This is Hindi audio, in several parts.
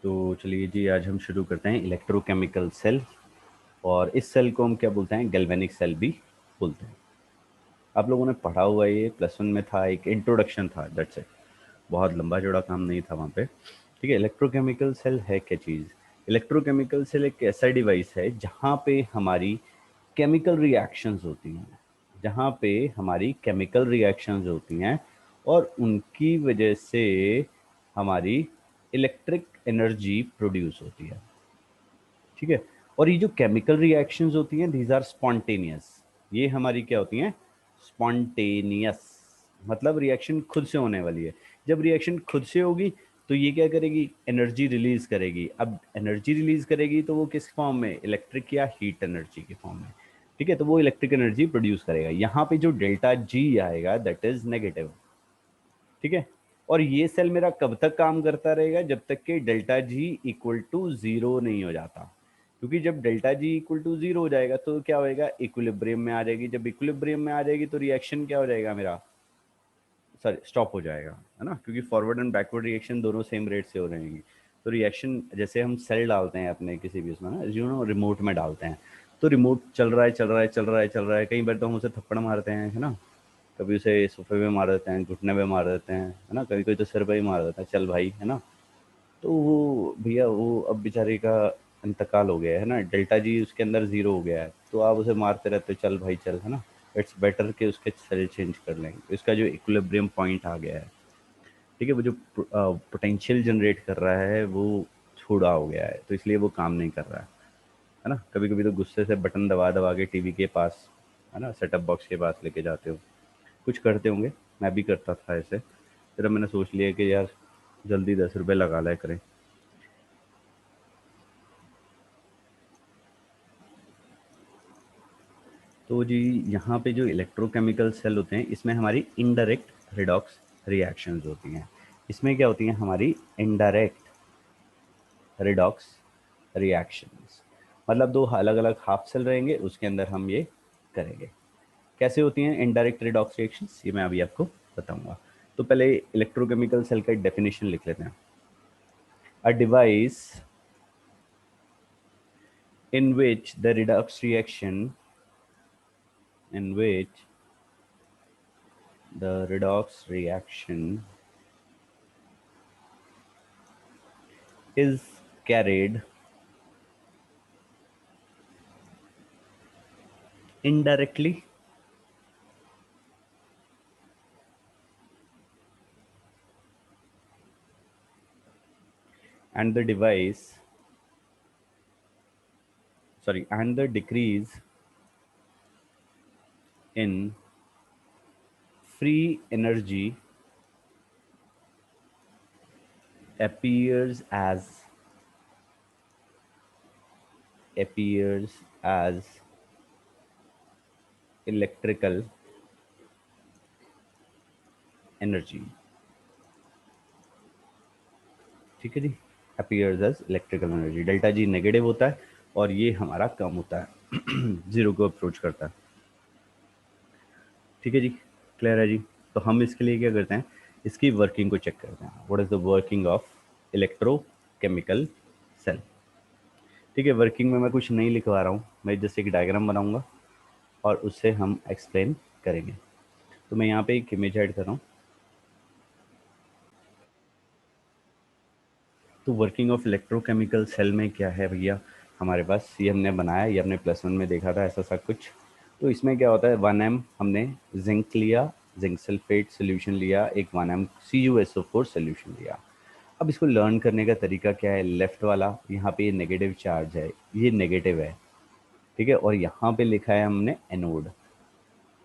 तो चलिए जी, आज हम शुरू करते हैं इलेक्ट्रोकेमिकल सेल। और इस सेल को हम क्या बोलते हैं? गैल्वेनिक सेल भी बोलते हैं। आप लोगों ने पढ़ा हुआ है, ये +1 में था, एक इंट्रोडक्शन था, दैट्स इट। बहुत लंबा चौड़ा काम नहीं था वहाँ पे। ठीक है, इलेक्ट्रोकेमिकल सेल है क्या चीज़? इलेक्ट्रोकेमिकल सेल एक ऐसा डिवाइस है जहाँ पे हमारी केमिकल रिएक्शंस होती हैं, जहाँ पे हमारी केमिकल रिएक्शंस होती हैं और उनकी वजह से हमारी इलेक्ट्रिक एनर्जी प्रोड्यूस होती है। ठीक है। और ये जो केमिकल रिएक्शंस होती हैं, दीज आर स्पॉन्टेनियस। ये हमारी क्या होती हैं? स्पॉन्टेनियस। मतलब रिएक्शन खुद से होने वाली है। जब रिएक्शन खुद से होगी तो ये क्या करेगी? एनर्जी रिलीज करेगी। अब एनर्जी रिलीज करेगी तो वो किस फॉर्म में? इलेक्ट्रिक या हीट एनर्जी के फॉर्म में। ठीक है, तो वो इलेक्ट्रिक एनर्जी प्रोड्यूस करेगा। यहाँ पे जो डेल्टा जी आएगा दैट इज नेगेटिव। ठीक है। और ये सेल मेरा कब तक काम करता रहेगा? जब तक कि delta G equal to zero नहीं हो जाता। क्योंकि जब delta G equal to zero हो जाएगा तो क्या होएगा? इक्विलिब्रियम में आ जाएगी। जब इक्विलिब्रियम में आ जाएगी तो रिएक्शन क्या हो जाएगा मेरा? सॉरी, स्टॉप हो जाएगा, है ना? क्योंकि फॉरवर्ड एंड बैकवर्ड रिएक्शन दोनों सेम रेट से हो रहेंगी। तो रिएक्शन, जैसे हम सेल डालते हैं अपने किसी भी उसमें ना, रिमोट में डालते हैं, तो रिमोट चल रहा है चल रहा है चल रहा है चल रहा है। कई बार तो हम उसे थप्पड़ मारते हैं, है ना? कभी उसे सोफे पे मार देते हैं, घुटने पे मार देते हैं, है ना? कभी कोई तो सिर पे ही मार देता है, चल भाई, है ना? तो वो भैया, वो अब बेचारे का इंतकाल हो गया है ना, डेल्टा जी उसके अंदर जीरो हो गया है, तो आप उसे मारते रहते हो, चल भाई चल, है ना? इट्स बेटर कि उसके सेल चेंज कर लेंगे। इसका जो इक्विलिब्रियम पॉइंट आ गया है, ठीक है, वो जो पोटेंशियल जनरेट कर रहा है वो थोड़ा हो गया है, तो इसलिए वो काम नहीं कर रहा है ना? कभी कभी तो गुस्से से बटन दबा दबा के टीवी के पास, है ना, सेटअप बॉक्स के पास लेके जाते हो। कुछ करते होंगे, मैं भी करता था ऐसे। फिर अब मैंने सोच लिया कि यार जल्दी 10 रुपए लगा लाया करें। तो जी, यहाँ पे जो इलेक्ट्रोकेमिकल सेल होते हैं इसमें हमारी इनडायरेक्ट रिडॉक्स रिएक्शंस होती हैं। इसमें क्या होती हैं? हमारी इनडायरेक्ट रिडॉक्स रिएक्शंस। मतलब दो अलग अलग हाफ सेल रहेंगे, उसके अंदर हम ये करेंगे। कैसे होती हैं इनडायरेक्ट रिडॉक्स रिएक्शंस, ये मैं अभी आपको बताऊंगा। तो पहले इलेक्ट्रोकेमिकल सेल का डेफिनेशन लिख लेते हैं। A device in which the redox reaction in which the redox reaction is carried indirectly and the device, sorry, and the decrease in free energy appears as appears as electrical energy। ठीक है जी, appears as electrical energy। Delta G negative होता है और ये हमारा कम होता है, जीरो को अप्रोच करता है। ठीक है जी, क्लियर है जी? तो हम इसके लिए क्या करते हैं? इसकी वर्किंग को चेक करते हैं। What is the working of electrochemical cell? ठीक है, वर्किंग में मैं कुछ नहीं लिखवा रहा हूँ, मैं जस्ट एक डायग्राम बनाऊंगा और उससे हम एक्सप्लेन करेंगे। तो मैं यहाँ पे एक इमेज ऐड कर रहा हूँ। तो वर्किंग ऑफ इलेक्ट्रोकेमिकल सेल में क्या है भैया? हमारे पास ये हमने बनाया, ये हमने +1 में देखा था ऐसा सा कुछ। तो इसमें क्या होता है, 1m हमने जिंक लिया, जिंक सल्फेट सोल्यूशन लिया, एक 1m CuSO4 सोल्यूशन लिया। अब इसको लर्न करने का तरीका क्या है? लेफ्ट वाला, यहाँ पे ये नेगेटिव चार्ज है, ये नेगेटिव है, ठीक है, और यहाँ पे लिखा है हमने एनोड।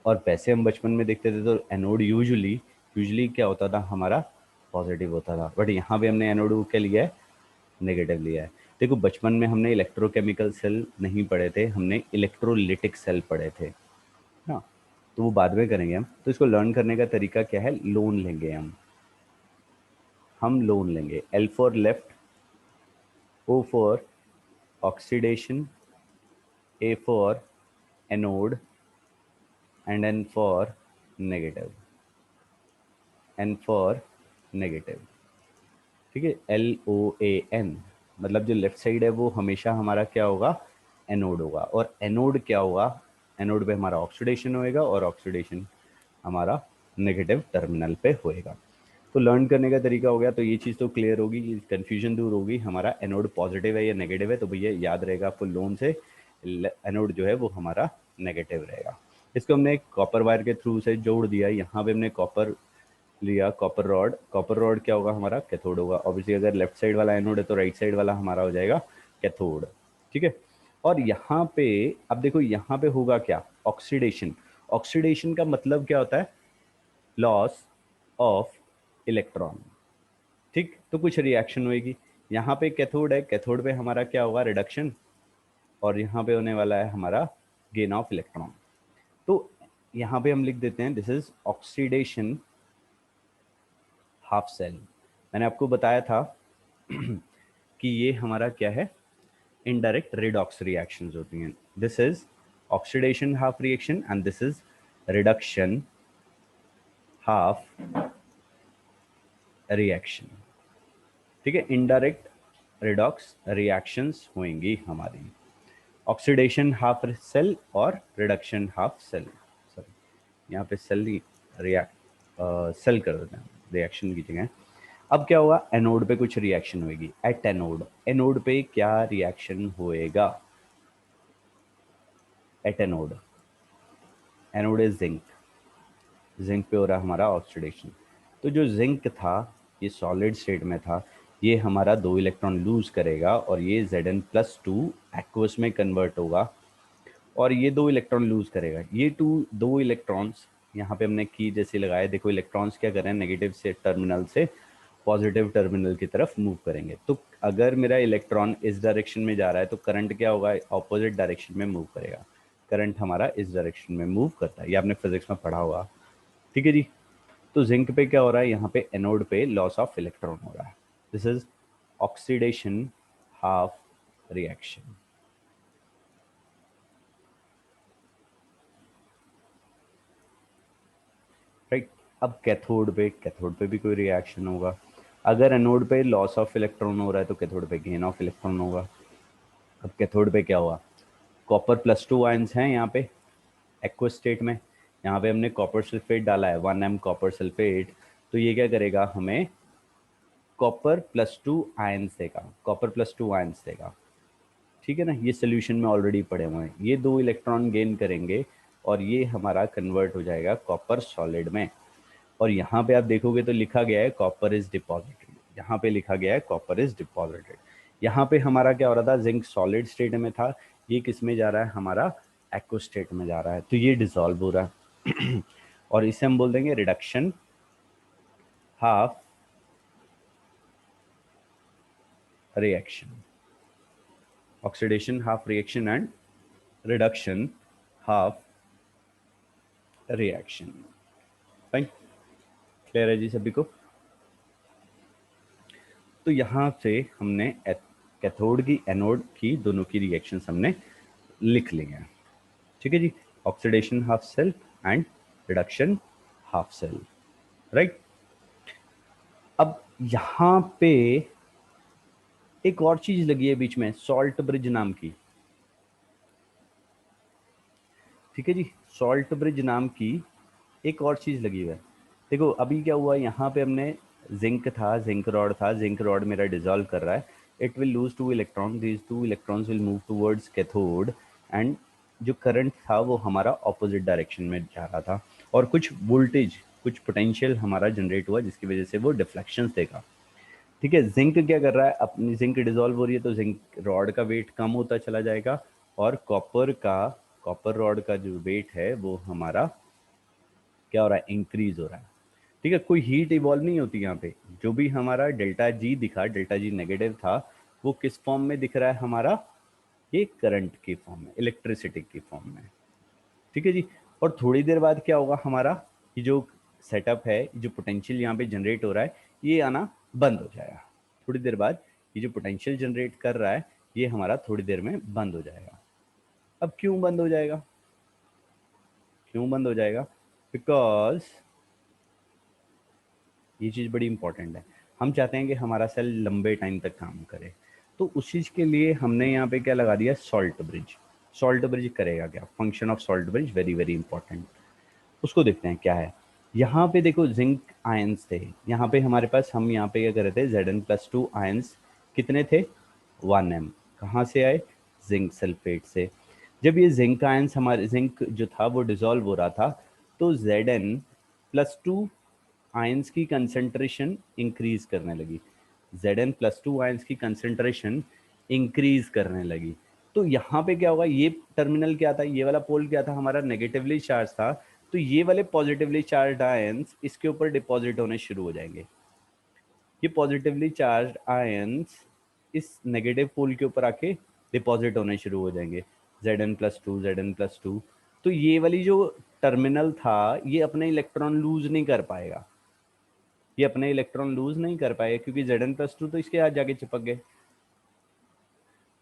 और वैसे हम बचपन में देखते थे तो एनोड यूजुअली यूजुअली क्या होता था हमारा? पॉजिटिव होता था। बट यहाँ पे हमने एनोड क्या लिया है? नेगेटिव लिया है। देखो, बचपन में हमने इलेक्ट्रोकेमिकल सेल नहीं पढ़े थे, हमने इलेक्ट्रोलिटिक सेल पढ़े थे ना। तो वो बाद में करेंगे हम। तो इसको लर्न करने का तरीका क्या है? लोन लेंगे हम लोन लेंगे। L for left, O for oxidation, A for anode and N for negative, N for negative। ठीक है, LOAN, मतलब जो लेफ्ट साइड है वो हमेशा हमारा क्या होगा, एनोड होगा। और एनोड क्या होगा, एनोड पे हमारा ऑक्सीडेशन होएगा और ऑक्सीडेशन हमारा नेगेटिव टर्मिनल पे होएगा। तो लर्न करने का तरीका हो गया, तो ये चीज़ तो क्लियर होगी, कन्फ्यूजन दूर होगी, हमारा एनोड पॉजिटिव है या नेगेटिव है, तो भैया याद रहेगा आपको लोन से एनोड जो है वो हमारा नेगेटिव रहेगा। इसको हमने कॉपर वायर के थ्रू से जोड़ दिया, यहाँ पे हमने कॉपर लिया, कॉपर रॉड, कॉपर रॉड क्या होगा हमारा, कैथोड होगा। ऑब्वियसली अगर लेफ्ट साइड वाला एनोड है तो राइट साइड वाला हमारा हो जाएगा कैथोड। ठीक है, और यहाँ पे अब देखो यहाँ पे होगा क्या, ऑक्सीडेशन। ऑक्सीडेशन का मतलब क्या होता है, लॉस ऑफ इलेक्ट्रॉन। ठीक, तो कुछ रिएक्शन होएगी, यहाँ पे कैथोड है, कैथोड पे हमारा क्या होगा, रिडक्शन, और यहाँ पे होने वाला है हमारा गेन ऑफ इलेक्ट्रॉन। तो यहाँ पे हम लिख देते हैं this is oxidation half cell. मैंने आपको बताया था कि ये हमारा क्या है, इनडायरेक्ट रिडॉक्स रिएक्शंस होती हैं। This is oxidation half reaction and this is reduction half reaction. ठीक है, इनडायरेक्ट रिडॉक्स रिएक्शंस होंगी हमारी, ऑक्सीडेशन हाफ सेल और रिडक्शन हाफ सेल। सॉरी, यहाँ पे सेल नहीं, रिएक्ट सेल कर देते हैं रिएक्शन की जगह। अब क्या होगा, एनोड पे कुछ रिएक्शन होगी, एट एनोड, एनोड पे क्या रिएक्शन होएगा, at anode, anode is zinc, zinc पे हो रहा है हमारा ऑक्सीडेशन। तो जो जिंक था ये सॉलिड स्टेट में था, ये हमारा 2 इलेक्ट्रॉन लूज करेगा और ये Zn+2 एक्वस में कन्वर्ट होगा और ये 2 इलेक्ट्रॉन लूज करेगा। ये 2 इलेक्ट्रॉन्स यहाँ पे हमने की जैसे लगाए, देखो इलेक्ट्रॉन्स क्या कर रहे हैं, नेगेटिव से टर्मिनल से पॉजिटिव टर्मिनल की तरफ मूव करेंगे। तो अगर मेरा इलेक्ट्रॉन इस डायरेक्शन में जा रहा है तो करंट क्या होगा, ऑपोजिट डायरेक्शन में मूव करेगा। करंट हमारा इस डायरेक्शन में मूव करता है, ये आपने फिजिक्स में पढ़ा होगा। ठीक है जी, तो जिंक पे क्या हो रहा है, यहाँ पे एनोड पे लॉस ऑफ इलेक्ट्रॉन हो रहा है। This is oxidation half reaction. Right, अब कैथोड पे भी कोई रिएक्शन होगा। अगर एनोड पे लॉस ऑफ इलेक्ट्रॉन हो रहा है तो कैथोड पे गेन ऑफ इलेक्ट्रॉन होगा। अब कैथोड पे क्या हुआ, कॉपर+2 आयंस हैं यहाँ पे एक्वस स्टेट में, यहाँ पे हमने कॉपर सल्फेट डाला है 1 m कॉपर सल्फेट, तो ये क्या करेगा, हमें कॉपर+2 आयंस देगा, कॉपर+2 आयंस देगा। ठीक है ना, ये सोल्यूशन में ऑलरेडी पड़े हुए हैं, ये 2 इलेक्ट्रॉन गेन करेंगे और ये हमारा कन्वर्ट हो जाएगा कॉपर सॉलिड में। और यहाँ पे आप देखोगे तो लिखा गया है कॉपर इज डिपॉजिटेड, यहाँ पे लिखा गया है कॉपर इज डिपॉजिटेड। यहाँ पे हमारा क्या हो रहा था, जिंक सॉलिड स्टेट में था, ये किस में जा रहा है, हमारा एक्व स्टेट में जा रहा है, तो ये डिसॉल्व हो रहा है और इसे हम बोल देंगे reduction half reaction, oxidation half reaction and reduction half reaction. Fine, clear है जी सभी को। तो यहाँ से हमने कैथोड की एनोड की दोनों की रिएक्शंस हमने लिख ली हैं। ठीक है जी, oxidation half cell and reduction half cell. Right, अब यहाँ पे एक और चीज लगी है बीच में, सॉल्ट ब्रिज नाम की। ठीक है जी, सॉल्ट ब्रिज नाम की एक और चीज लगी हुई है। देखो अभी क्या हुआ, यहाँ पे हमने जिंक था, जिंक रॉड था, जिंक रॉड मेरा डिजॉल्व कर रहा है, it will lose 2 electron, these 2 electrons will move towards cathode and जो करंट था वो हमारा ऑपोजिट डायरेक्शन में जा रहा था और कुछ वोल्टेज, कुछ पोटेंशियल हमारा जनरेट हुआ जिसकी वजह से वो डिफ्लेक्शंस देगा। ठीक है, जिंक क्या कर रहा है, अपनी जिंक डिसॉल्व हो रही है तो जिंक रॉड का वेट कम होता चला जाएगा और कॉपर रॉड का जो वेट है वो हमारा क्या हो रहा है, इंक्रीज हो रहा है। ठीक है, कोई हीट इवॉल्व नहीं होती यहाँ पे, जो भी हमारा डेल्टा जी दिखा, डेल्टा जी नेगेटिव था, वो किस फॉर्म में दिख रहा है हमारा, ये करंट की फॉर्म में, इलेक्ट्रिसिटी की फॉर्म में। ठीक है जी, और थोड़ी देर बाद क्या होगा हमारा, ये जो सेटअप है, जो पोटेंशियल यहाँ पे जनरेट हो रहा है, ये आना बंद हो जाएगा। थोड़ी देर बाद ये जो पोटेंशियल जनरेट कर रहा है ये हमारा थोड़ी देर में बंद हो जाएगा। अब क्यों बंद हो जाएगा, क्यों बंद हो जाएगा, बिकॉज ये चीज़ बड़ी इंपॉर्टेंट है। हम चाहते हैं कि हमारा सेल लंबे टाइम तक काम करे, तो उस चीज़ के लिए हमने यहाँ पे क्या लगा दिया, सॉल्ट ब्रिज। सॉल्ट ब्रिज करेगा क्या, function of salt bridge very very important. उसको देखते हैं क्या है। यहाँ पे देखो जिंक आयंस थे, यहाँ पे हमारे पास, हम यहाँ पे क्या कर रहे थे, Zn+2 आयंस कितने थे, 1m। कहाँ से आए, जिंक सल्फेट से। जब ये जिंक आयंस, हमारे जिंक जो था वो डिसॉल्व हो रहा था, तो Zn+2 आयंस की कंसंट्रेशन इंक्रीज करने लगी। Zn+2 आयंस की कंसंट्रेशन इंक्रीज करने लगी। तो यहाँ पे क्या होगा, ये टर्मिनल क्या था, ये वाला पोल क्या था हमारा, नेगेटिवली चार्ज था। तो ये वाले पॉजिटिवली चार्ज आयंस इसके ऊपर डिपॉजिट होने शुरू हो जाएंगे। ये पॉजिटिवली चार्ज आयंस इस नेगेटिव पोल के ऊपर आके डिपॉजिट होने शुरू हो जाएंगे, Zn+2 Zn+2। तो ये वाली जो टर्मिनल था ये अपने इलेक्ट्रॉन लूज नहीं कर पाएगा, ये अपने इलेक्ट्रॉन लूज नहीं कर पाएगा, क्योंकि Zn+2 तो इसके हाथ जाके चिपक गए,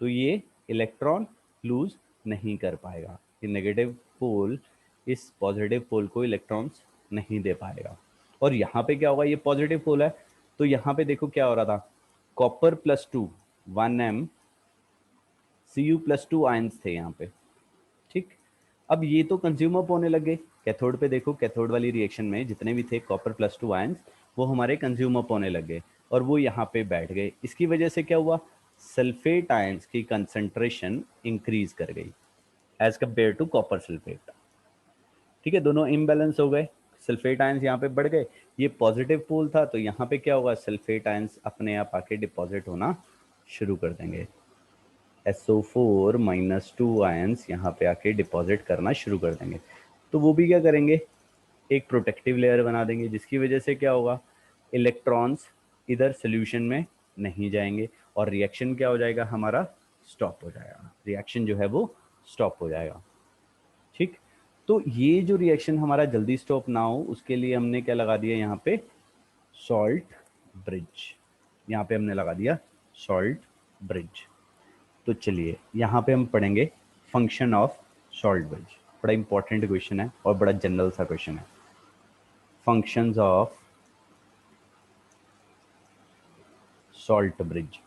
तो ये इलेक्ट्रॉन लूज नहीं कर पाएगा। ये नेगेटिव पोल इस पॉजिटिव पोल को इलेक्ट्रॉन्स नहीं दे पाएगा। और यहाँ पे क्या होगा, ये पॉजिटिव पोल है, तो यहाँ पे देखो क्या हो रहा था, Copper+2 1m Cu+2 आयंस थे यहाँ पे, ठीक। अब ये तो कंज्यूम अप होने लग गए। कैथोड पे देखो, कैथोड वाली रिएक्शन में जितने भी थे Copper+2 आयंस, वो हमारे कंज्यूम अप होने लग गए और वो यहाँ पे बैठ गए। इसकी वजह से क्या हुआ, सल्फेट आयंस की कंसंट्रेशन इंक्रीज कर गई as compare to copper sulphate. ठीक है, दोनों इम्बैलेंस हो गए, सल्फेट आयंस यहाँ पे बढ़ गए। ये पॉजिटिव पोल था, तो यहाँ पे क्या होगा, सल्फेट आयंस अपने आप आके डिपॉजिट होना शुरू कर देंगे। SO4-2 आयंस यहाँ पे आके डिपॉजिट करना शुरू कर देंगे। तो वो भी क्या करेंगे, एक प्रोटेक्टिव लेयर बना देंगे, जिसकी वजह से क्या होगा, इलेक्ट्रॉन्स इधर सोल्यूशन में नहीं जाएंगे और रिएक्शन क्या हो जाएगा हमारा, स्टॉप हो जाएगा। रिएक्शन जो है वो स्टॉप हो जाएगा, ठीक। तो ये जो रिएक्शन हमारा जल्दी स्टॉप ना हो, उसके लिए हमने क्या लगा दिया यहाँ पे, सॉल्ट ब्रिज। यहाँ पे हमने लगा दिया सॉल्ट ब्रिज। तो चलिए यहाँ पे हम पढ़ेंगे फंक्शन ऑफ सॉल्ट ब्रिज। बड़ा इंपॉर्टेंट क्वेश्चन है और बड़ा जनरल सा क्वेश्चन है, फंक्शंस ऑफ सॉल्ट ब्रिज।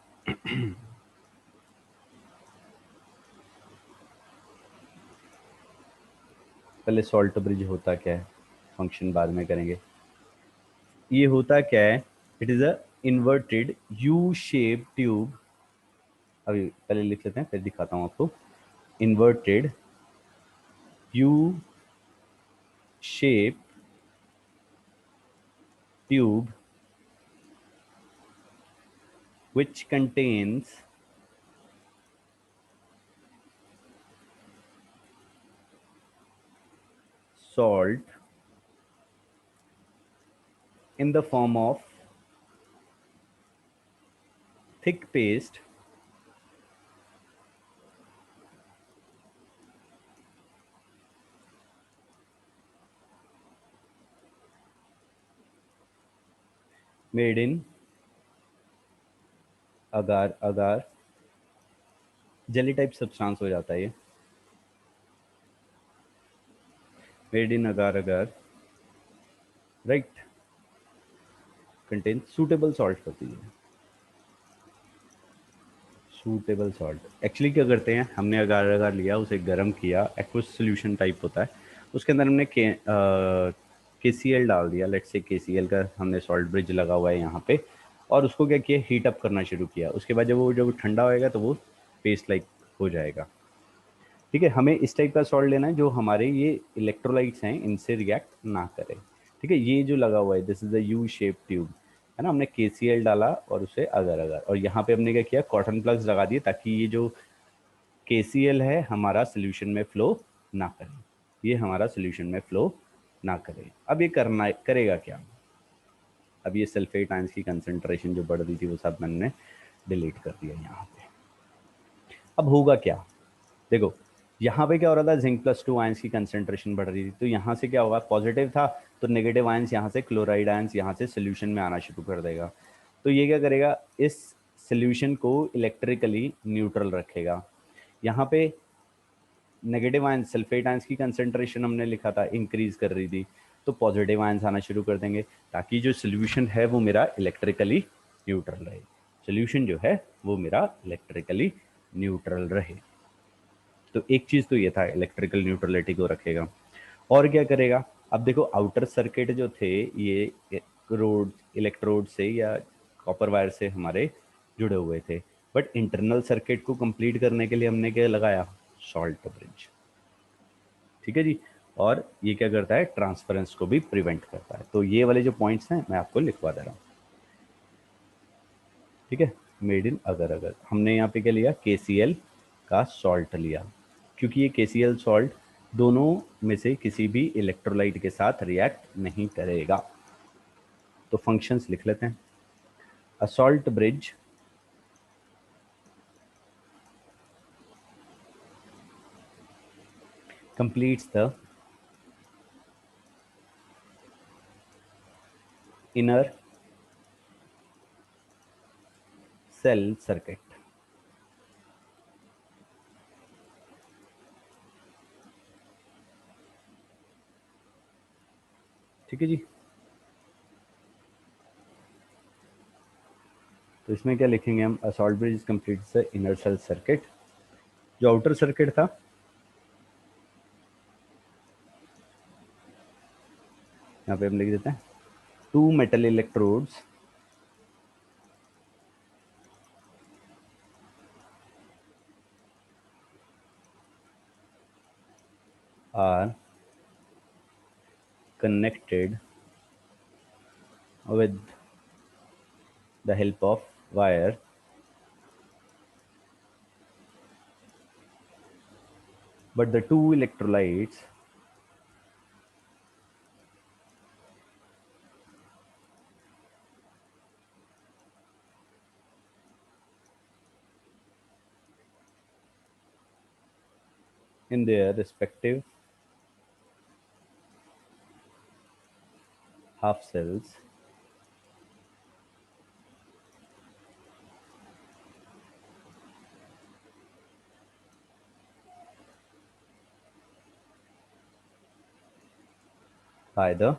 पहले सॉल्ट ब्रिज होता क्या है, फंक्शन बाद में करेंगे। ये होता क्या है, it is a inverted U shape tube. अभी पहले लिख लेते हैं फिर दिखाता हूँ आपको। Inverted U shape tube which contains salt in the form of thick paste made in agar agar jelly type substance हो जाता है ये, made in agar agar, right, contain suitable salt होती है। सूटेबल सॉल्ट एक्चुअली क्या करते हैं, हमने अगार अगार लिया, उसे गर्म किया, एक्वस सोल्यूशन टाइप होता है, उसके अंदर हमने KCl डाल दिया, लेट्स से KCl का हमने सॉल्ट ब्रिज लगा हुआ है यहाँ पे, और उसको क्या किया, हीट अप करना शुरू किया। उसके बाद जब ठंडा होएगा तो वो पेस्ट लाइक हो जाएगा। ठीक है, हमें इस टाइप का सॉल्ट लेना है जो हमारे ये इलेक्ट्रोलाइट्स हैं इनसे रिएक्ट ना करे। ठीक है, ये जो लगा हुआ है this is the U shape tube, है ना। हमने KCl डाला और उसे अगर अगर, और यहाँ पे हमने क्या किया, कॉटन प्लग्स लगा दिए ताकि ये जो KCl है हमारा सोल्यूशन में फ्लो ना करे, ये हमारा सोल्यूशन में फ्लो ना करे। अब ये करना करेगा क्या, अब ये सल्फेट आयंस की कंसंट्रेशन जो बढ़ रही थी वो सब मैंने डिलीट कर दिया यहाँ पे। अब होगा क्या, देखो यहाँ पे क्या हो रहा था, Zn+2 आयंस की कंसंट्रेशन बढ़ रही थी, तो यहाँ से क्या होगा, पॉजिटिव था तो नेगेटिव आयंस यहाँ से, क्लोराइड आयंस यहाँ से सोल्यूशन में आना शुरू कर देगा। तो ये क्या करेगा, इस सोल्यूशन को इलेक्ट्रिकली न्यूट्रल रखेगा। यहाँ पे नेगेटिव आयंस, सल्फेट आयंस की कंसंट्रेशन हमने लिखा था इंक्रीज कर रही थी, तो पॉजिटिव आयंस आना शुरू कर देंगे, ताकि जो सोल्यूशन है वो मेरा इलेक्ट्रिकली न्यूट्रल रहे। सोल्यूशन जो है वो मेरा इलेक्ट्रिकली न्यूट्रल रहे। तो एक चीज़ तो ये था, इलेक्ट्रिकल न्यूट्रलिटी को रखेगा। और क्या करेगा, अब देखो आउटर सर्किट जो थे ये रोड इलेक्ट्रोड से या कॉपर वायर से हमारे जुड़े हुए थे, बट इंटरनल सर्किट को कंप्लीट करने के लिए हमने क्या लगाया, सॉल्ट ब्रिज। ठीक है जी। और ये क्या करता है, ट्रांसफरेंस को भी प्रिवेंट करता है। तो ये वाले जो पॉइंट्स हैं मैं आपको लिखवा दे रहा हूँ। ठीक है, मेड इन अगर अगर हमने यहाँ पे क्या लिया, KCl का सॉल्ट लिया, क्योंकि ये KCl सॉल्ट दोनों में से किसी भी इलेक्ट्रोलाइट के साथ रिएक्ट नहीं करेगा। तो फंक्शंस लिख लेते हैं। अ salt bridge completes the inner cell circuit। ठीक है जी। तो इसमें क्या लिखेंगे हम, a salt bridge completes the inner cell circuit. जो आउटर सर्किट था, यहाँ पे हम लिख देते हैं, two metal electrodes are connected with the help of wire but the two electrolytes in their respective half cells by the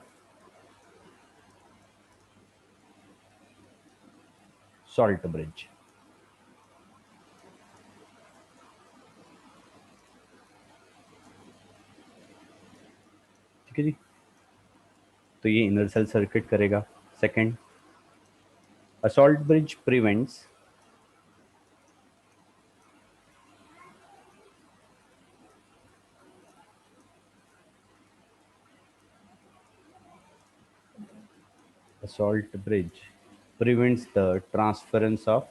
salt bridge। ठीक है जी। तो ये इनर सेल सर्किट करेगा। Second, a salt bridge prevents a salt bridge prevents the transference of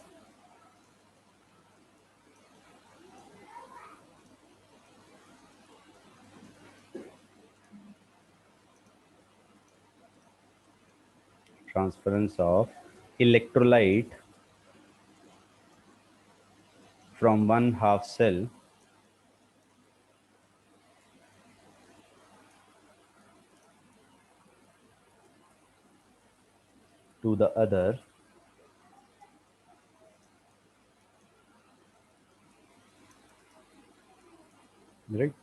electrolyte from one half cell to the other right।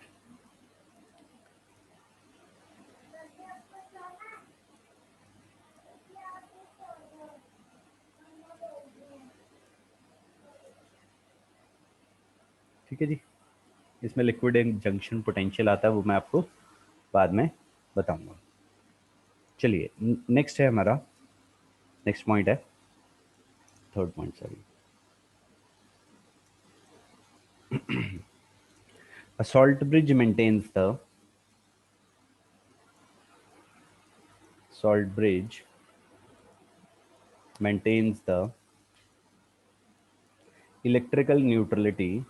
ठीक है जी। इसमें लिक्विड जंक्शन पोटेंशियल आता है, वो मैं आपको बाद में बताऊंगा। चलिए नेक्स्ट है हमारा, नेक्स्ट पॉइंट है, third point sorry. A salt bridge maintains the salt bridge maintains the electrical neutrality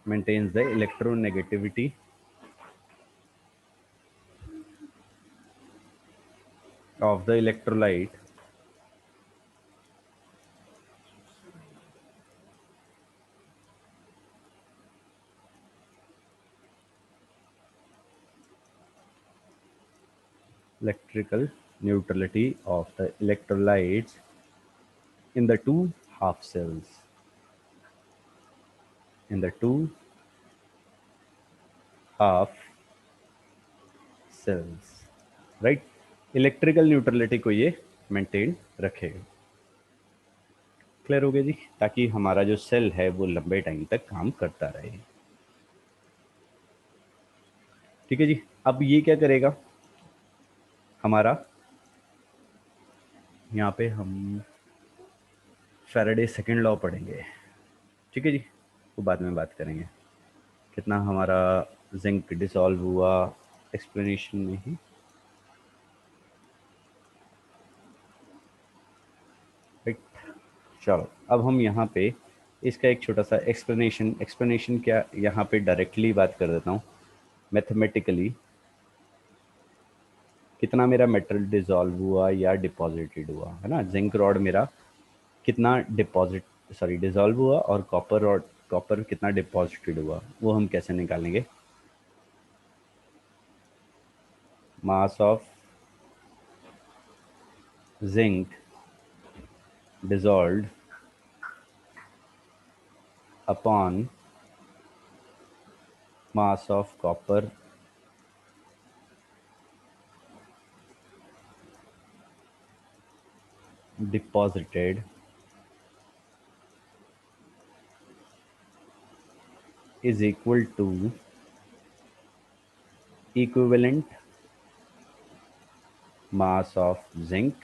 maintains the electronegativity of the electrolyte electrical neutrality of the electrolytes in the two half cells। in the two half cells, right. Electrical neutrality को ये मेंटेन रखेगा। क्लियर हो गया जी, ताकि हमारा जो सेल है वो लंबे टाइम तक काम करता रहे। ठीक है जी। अब ये क्या करेगा हमारा, यहाँ पे हम फैराडे सेकंड लॉ पढ़ेंगे। ठीक है जी, वो बाद में बात करेंगे। कितना हमारा जिंक डिसॉल्व हुआ एक्सप्लेनेशन में ही। राइट, चलो अब हम यहाँ पे इसका एक छोटा सा एक्सप्लेनेशन क्या यहाँ पे डायरेक्टली बात कर देता हूँ। मैथमेटिकली कितना मेरा मेटल डिसॉल्व हुआ या डिपॉजिटेड हुआ, है ना। जिंक रॉड मेरा कितना डिसॉल्व हुआ, और कॉपर रॉड, कॉपर कितना डिपॉजिटेड हुआ, वो हम कैसे निकालेंगे। Mass of zinc dissolved upon mass of copper deposited is equal to equivalent mass of zinc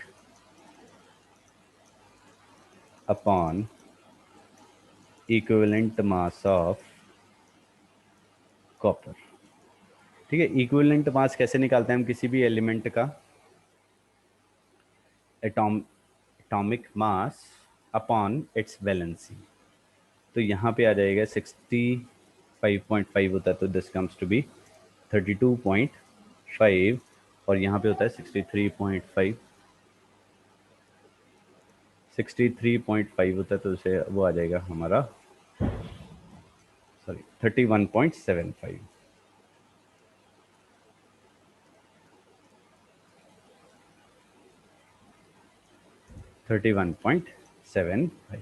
upon equivalent mass of copper। ठीक है, इक्विवेलेंट मास कैसे निकालते हैं हम किसी भी एलिमेंट का, atomic mass upon its valency. तो यहाँ पे आ जाएगा 65.5 होता है, तो दिस कम्स टू बी 32.5, और यहाँ पे होता है 63.5, 63.5 होता है, तो उसे वो आ जाएगा हमारा, सॉरी 31.75। 31.75।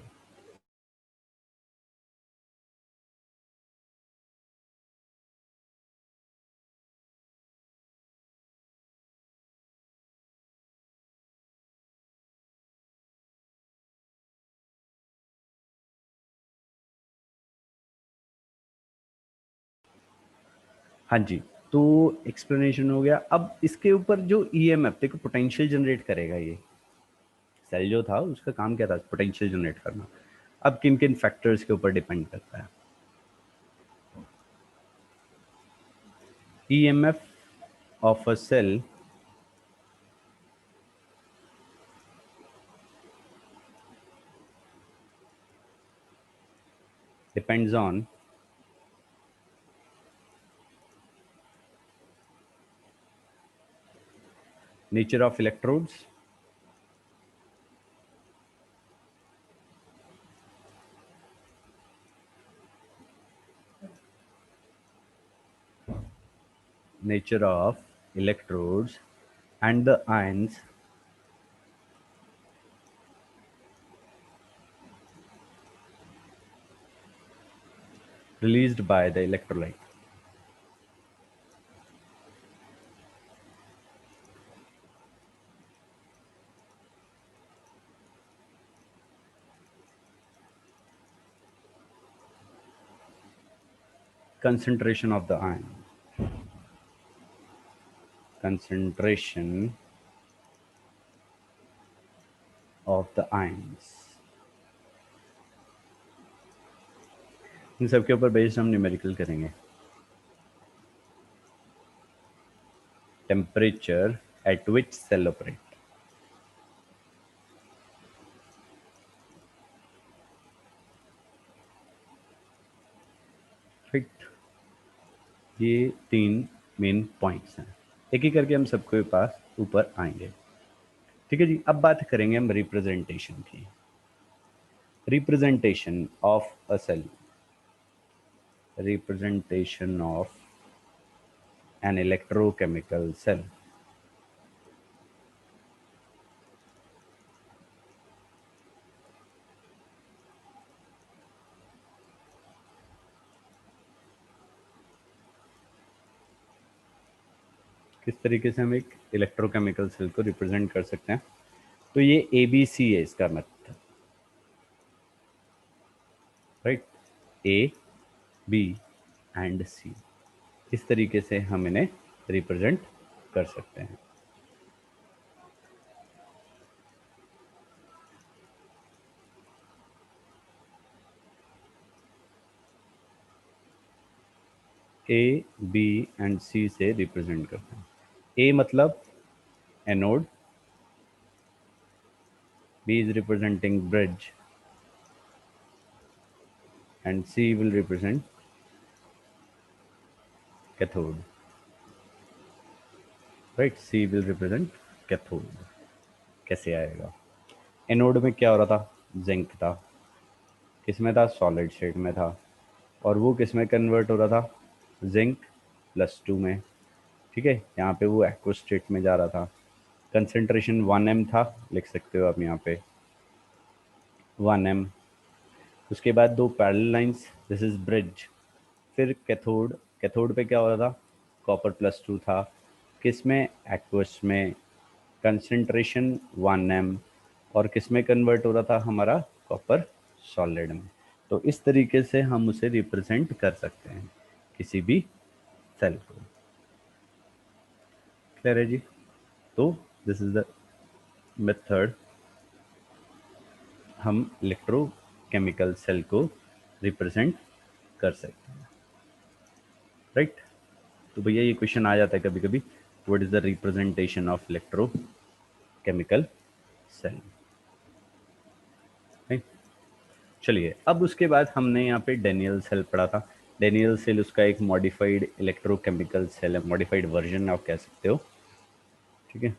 हाँ जी, तो एक्सप्लेनेशन हो गया। अब इसके ऊपर जो ईएमएफ देखो पोटेंशियल जनरेट करेगा, ये सेल जो था उसका काम क्या था, पोटेंशियल जनरेट करना। अब किन किन फैक्टर्स के ऊपर डिपेंड करता है। EMF of a cell depends on nature of electrodes, nature of electrodes and the ions released by the electrolyte। concentration of the ion, concentration of the ions, इन सब के ऊपर बेस्ड हम न्यूमेरिकल करेंगे। Temperature at which cell operate, right. ये तीन मेन पॉइंट्स हैं, एक एक करके हम सबके पास ऊपर आएंगे। ठीक है जी, अब बात करेंगे हम रिप्रेजेंटेशन की। Representation of a cell, representation of an electrochemical cell। किस तरीके से हम एक इलेक्ट्रोकेमिकल सेल को रिप्रेजेंट कर सकते हैं। तो ये ABC है इसका method, right, A, B and C, इस तरीके से हम इन्हें रिप्रेजेंट कर सकते हैं। A, B एंड C से रिप्रेजेंट करते हैं। A मतलब anode, B is representing bridge and C will represent cathode, right, C will represent cathode। कैसे आएगा? एनोड में क्या हो रहा था? जिंक था। किस में था? सॉलिड स्टेट में था। और वो किस में कन्वर्ट हो रहा था? जिंक +2 में। ठीक है, यहाँ पे वो एक्व स्टेट में जा रहा था। कंसेंट्रेशन 1m था, लिख सकते हो आप यहाँ पे 1m। उसके बाद दो parallel lines, this is bridge. फिर कैथोड, कैथोड पे क्या हो रहा था? कॉपर +2 था। किस में? एक्वस में। Concentration 1m। और किस में कन्वर्ट हो रहा था हमारा? कॉपर सॉलिड में। तो इस तरीके से हम उसे रिप्रेजेंट कर सकते हैं किसी भी सेल को। क्लियर है जी? तो दिस इज द मेथड हम इलेक्ट्रोकेमिकल सेल को रिप्रेजेंट कर सकते हैं, राइट। तो भैया ये क्वेश्चन आ जाता है कभी कभी, what is the representation of electrochemical cell, right. चलिए, अब उसके बाद हमने यहाँ पे डेनियल सेल पढ़ा था। डेनियल सेल उसका एक मॉडिफाइड इलेक्ट्रोकेमिकल सेल है, मॉडिफाइड वर्जन आप कह सकते हो। ठीक है,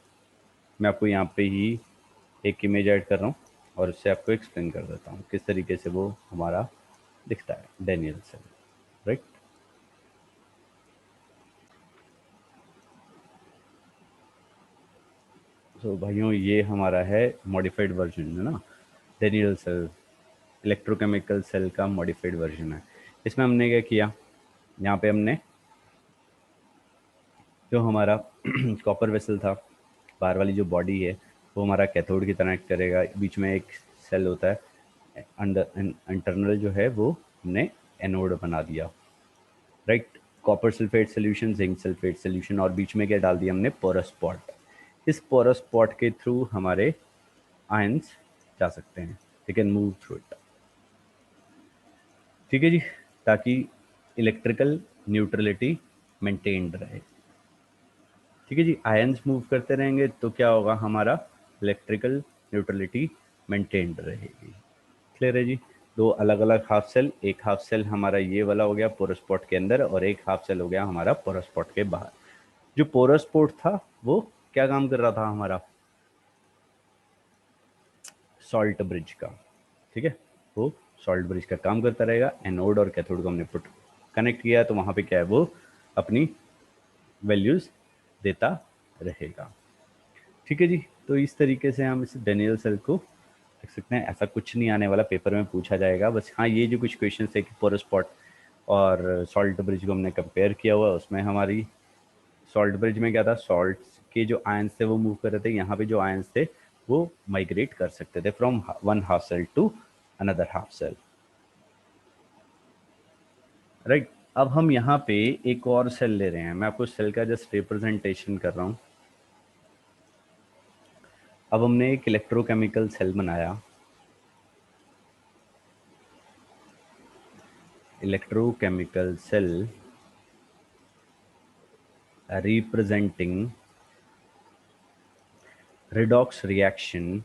मैं आपको यहाँ पे ही एक इमेज ऐड कर रहा हूँ और उससे आपको एक्सप्लेन कर देता हूँ किस तरीके से वो हमारा दिखता है डेनियल सेल, राइट। तो भाइयों ये हमारा है मॉडिफाइड वर्जन है ना, डेनियल सेल इलेक्ट्रोकेमिकल सेल का मॉडिफाइड वर्जन है। इसमें हमने क्या किया, यहाँ पे हमने जो हमारा कॉपर वेसल था, बाहर वाली जो बॉडी है वो हमारा कैथोड की तरह एक्ट करेगा। बीच में एक सेल होता है, अंदर इंटरनल जो है वो हमने एनोड बना दिया, right. Copper sulphate solution, zinc sulphate solution, और बीच में क्या डाल दिया हमने? Porous pot. इस पोरस पॉट के थ्रू हमारे आयंस जा सकते हैं, they can move through it. ठीक है जी, ताकि इलेक्ट्रिकल न्यूट्रलिटी मेंटेन्ड रहे। ठीक है जी, आयंस मूव करते रहेंगे तो क्या होगा? हमारा इलेक्ट्रिकल न्यूट्रलिटी मेंटेन्ड रहेगी। क्लियर है जी? दो अलग अलग हाफ सेल, एक हाफ सेल हमारा ये वाला हो गया पोरस पॉट के अंदर, और एक हाफ सेल हो गया हमारा पोरस पॉट के बाहर। जो पोरस पॉट था वो क्या काम कर रहा था? हमारा सॉल्ट ब्रिज का। ठीक है, वो सॉल्ट ब्रिज का काम करता रहेगा। एनोड और कैथोड को हमने पुट कनेक्ट किया तो वहां पे क्या है? वो अपनी वैल्यूज देता रहेगा। ठीक है जी, तो इस तरीके से हम इस डेनियल सेल को देख सकते हैं। ऐसा कुछ नहीं आने वाला, पेपर में पूछा जाएगा बस। हाँ, ये जो कुछ क्वेश्चन थे कि पोरस पॉट और सॉल्ट ब्रिज को हमने कंपेयर किया हुआ, उसमें हमारी सॉल्ट ब्रिज में क्या था? सॉल्ट के जो आयंस थे वो मूव कर रहे थे, यहाँ पे जो आयंस थे वो माइग्रेट कर सकते थे from one half cell to another half cell, right. अब हम यहाँ पे एक और सेल ले रहे हैं, मैं आपको सेल का जस्ट रिप्रेजेंटेशन कर रहा हूँ। अब हमने एक इलेक्ट्रोकेमिकल सेल बनाया, electrochemical cell representing redox reaction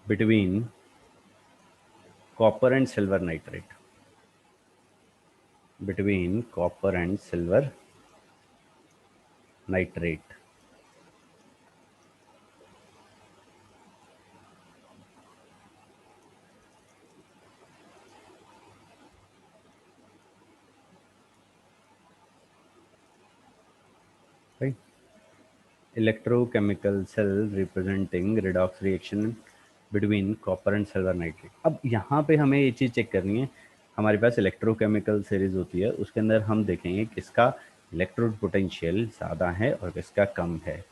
between copper and silver nitrate, between copper and silver nitrate। right, electrochemical cell representing redox reaction between copper and silver nitrate। अब यहाँ पे हमें ये चीज़ चेक करनी है, हमारे पास इलेक्ट्रोकेमिकल सीरीज होती है, उसके अंदर हम देखेंगे किसका इलेक्ट्रोड पोटेंशियल ज़्यादा है और किसका कम है।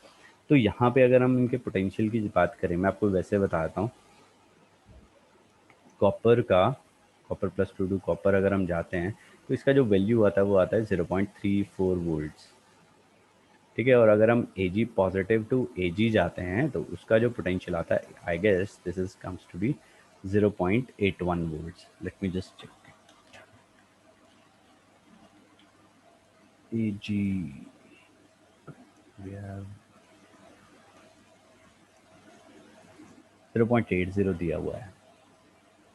तो यहाँ पे अगर हम इनके पोटेंशियल की बात करें, मैं आपको वैसे बताता हूँ। कॉपर का, कॉपर प्लस टू कॉपर अगर हम जाते हैं तो इसका जो वैल्यू आता है वो आता है 0.34 वोल्ट्स, ठीक है। और अगर हम Ag पॉजिटिव टू Ag जाते हैं तो उसका जो पोटेंशियल आता है, I guess this is comes to be 0.81 volts. Let me just check. Ag we have 0.80 दिया हुआ है,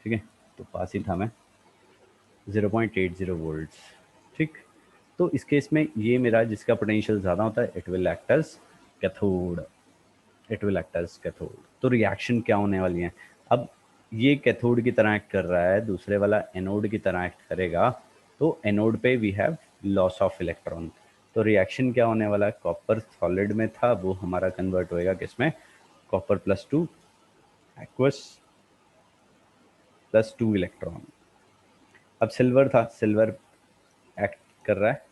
ठीक है, तो पास ही था मैं। 0.80 वोल्ट्स, ठीक। तो इस केस में ये मेरा जिसका पोटेंशियल ज़्यादा होता है, it will act as cathode, it will act as cathode. तो रिएक्शन क्या होने वाली है, अब ये कैथोड की तरह एक्ट कर रहा है, दूसरे वाला एनोड की तरह एक्ट करेगा, तो एनोड पे we have loss of electron. तो रिएक्शन क्या होने वाला है, कॉपर सॉलिड में था वो हमारा कन्वर्ट होएगा किसमें, copper plus two aqueous plus two electron. अब सिल्वर था, सिल्वर एक्ट कर रहा है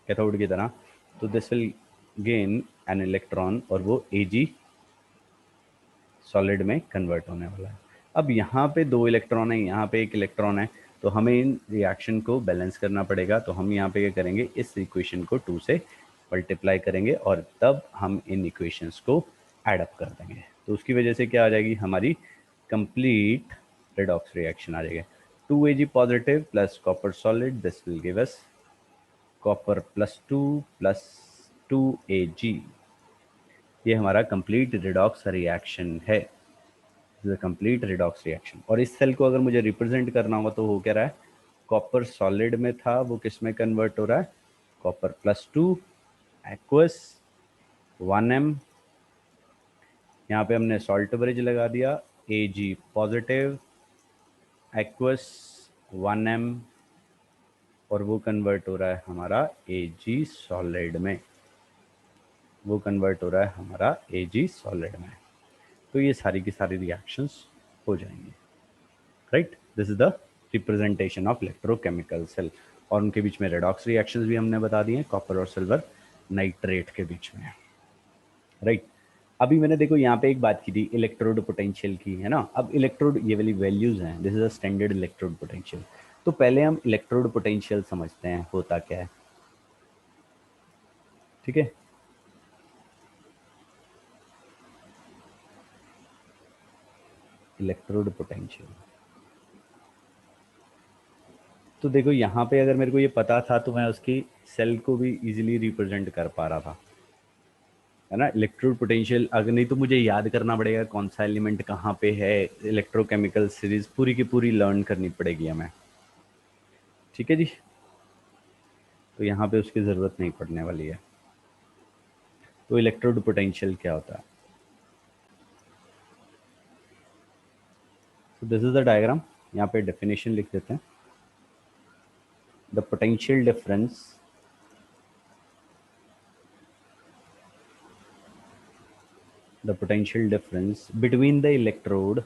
कैथोड की तरह, तो this will gain an electron और वो Ag सॉलिड में कन्वर्ट होने वाला है। अब यहाँ पे दो इलेक्ट्रॉन है, यहाँ पे एक इलेक्ट्रॉन है, तो हमें इन रिएक्शन को बैलेंस करना पड़ेगा। तो हम यहाँ पे क्या करेंगे, इस इक्वेशन को 2 से मल्टीप्लाई करेंगे और तब हम इन इक्वेशंस को ऐड अप कर देंगे। तो उसकी वजह से क्या आ जाएगी, हमारी कंप्लीट रेडॉक्स रिएक्शन आ जाएगी। 2Ag positive plus copper solid, this will give us copper plus 2Ag। ये हमारा कंप्लीट रिडॉक्स रिएक्शन है, कंप्लीट रिडॉक्स रिएक्शन। और इस सेल को अगर मुझे रिप्रेजेंट करना होगा तो हो क्या रहा है, कॉपर सॉलिड में था वो किस में कन्वर्ट हो रहा है, copper plus two aqueous 1m, यहाँ पे हमने सॉल्ट ब्रिज लगा दिया, Ag पॉजिटिव एक्वस 1m, और वो कन्वर्ट हो रहा है हमारा Ag सॉलिड में, वो कन्वर्ट हो रहा है हमारा Ag सॉलिड में। तो ये सारी की सारी रिएक्शंस हो जाएंगी, right. This is the representation of electrochemical cell. और उनके बीच में रेडॉक्स रिएक्शंस भी हमने बता दिए, कॉपर और सिल्वर नाइट्रेट के बीच में, राइट। अभी मैंने देखो यहाँ पे एक बात की थी इलेक्ट्रोड पोटेंशियल की, है ना। अब इलेक्ट्रोड ये वाली वैल्यूज हैं, this is a standard electrode potential. तो पहले हम इलेक्ट्रोड पोटेंशियल समझते हैं होता क्या है, ठीक है। इलेक्ट्रोड पोटेंशियल, तो देखो यहाँ पे अगर मेरे को ये पता था तो मैं उसकी सेल को भी इजीली रिप्रेजेंट कर पा रहा था, है ना। इलेक्ट्रोड पोटेंशियल अगर नहीं तो मुझे याद करना पड़ेगा कौन सा एलिमेंट कहाँ पे है, इलेक्ट्रोकेमिकल सीरीज पूरी की पूरी लर्न करनी पड़ेगी हमें, ठीक है जी। तो यहाँ पे उसकी ज़रूरत नहीं पड़ने वाली है। तो इलेक्ट्रोड पोटेंशियल क्या होता है, तो दिस इज द डायग्राम, यहाँ पे डेफिनेशन लिख देते हैं। The potential difference the potential difference between the electrode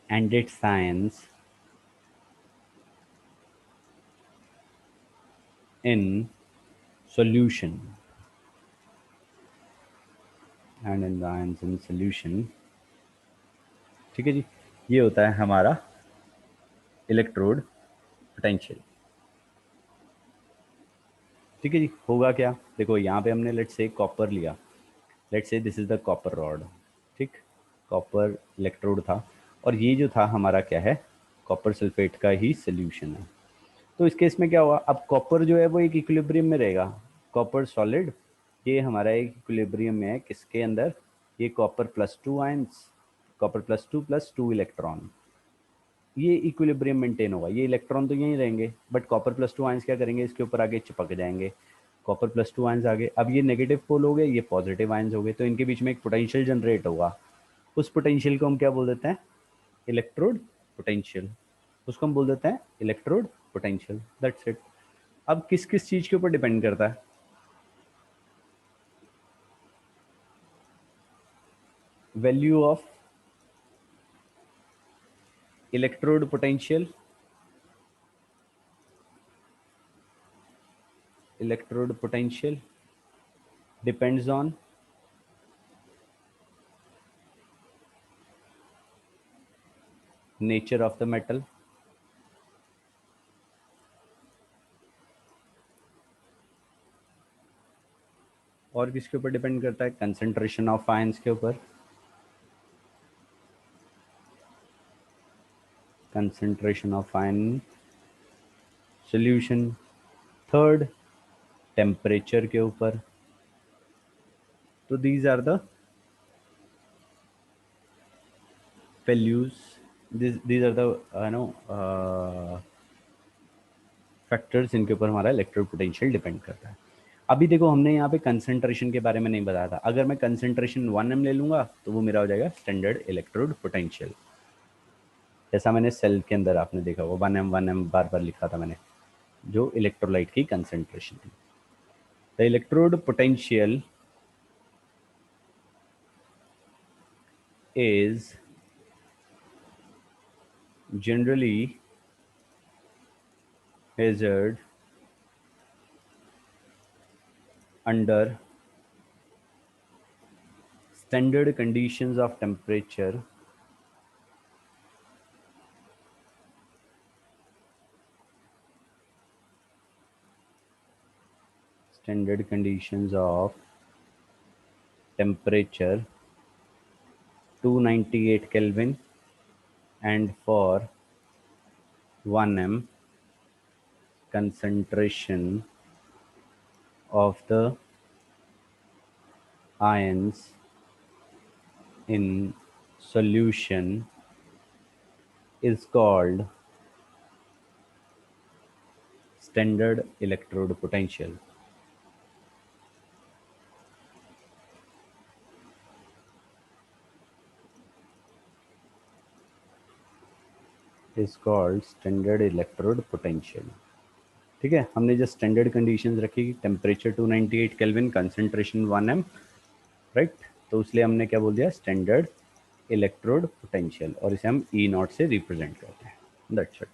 and its ions in solution and in the ions in solution, ठीक है जी। ये होता है हमारा इलेक्ट्रोड पोटेंशियल, ठीक है जी। होगा क्या, देखो यहाँ पे हमने लेट्स से कॉपर लिया, let's say this is the copper rod, ठीक। कॉपर इलेक्ट्रोड था और ये जो था हमारा क्या है, कॉपर सल्फेट का ही सोल्यूशन है। तो इस केस में क्या हुआ, अब कॉपर जो है वो एक इक्विलिब्रियम में रहेगा, कॉपर सॉलिड ये हमारा एक इक्विलिब्रियम में है, किसके अंदर, ये copper plus two ions, copper plus two electron, ये इक्विलिब्रियम मेंटेन होगा, ये इलेक्ट्रॉन तो यहीं रहेंगे but copper plus two ions क्या करेंगे, इसके ऊपर आगे चिपक जाएंगे, कॉपर प्लस टू आयंस आगे, अब ये नेगेटिव पोल हो गए, ये पॉजिटिव आयंस हो गए, तो इनके बीच में एक पोटेंशियल जनरेट होगा। उस पोटेंशियल को हम क्या बोल देते हैं, इलेक्ट्रोड पोटेंशियल, उसको हम बोल देते हैं इलेक्ट्रोड पोटेंशियल, दैट्स इट। अब किस किस चीज़ के ऊपर डिपेंड करता है, value of electrode potential, electrode potential depends on nature of the metal, और किसके ऊपर डिपेंड करता है? कंसंट्रेशन ऑफ आयंस के ऊपर, concentration of ion solution. Third, temperature के ऊपर. तो these are the values, these are the factors इनके ऊपर हमारा इलेक्ट्रोड पोटेंशियल डिपेंड करता है. अभी देखो हमने यहाँ पे कंसंट्रेशन के बारे में नहीं बताया था. अगर मैं कंसंट्रेशन 1m ले लूंगा तो वो मेरा हो जाएगा स्टैंडर्ड इलेक्ट्रोड पोटेंशियल. जैसा मैंने सेल के अंदर आपने देखा वो 1m बार बार लिखा था मैंने, जो इलेक्ट्रोलाइट की कंसंट्रेशन थी. The electrode potential is generally measured under standard conditions of temperature, standard conditions of temperature 298 Kelvin, and for 1m concentration of the ions in solution is called standard electrode potential. Is called standard electrode potential. ठीक है, हमने जो स्टैंडर्ड कंडीशंस रखी, temperature 298 kelvin, concentration 1m, right. तो इसलिए हमने क्या बोल दिया? स्टैंडर्ड इलेक्ट्रोड पोटेंशियल, और इसे हम E0 से रिप्रेजेंट करते हैं. That's it.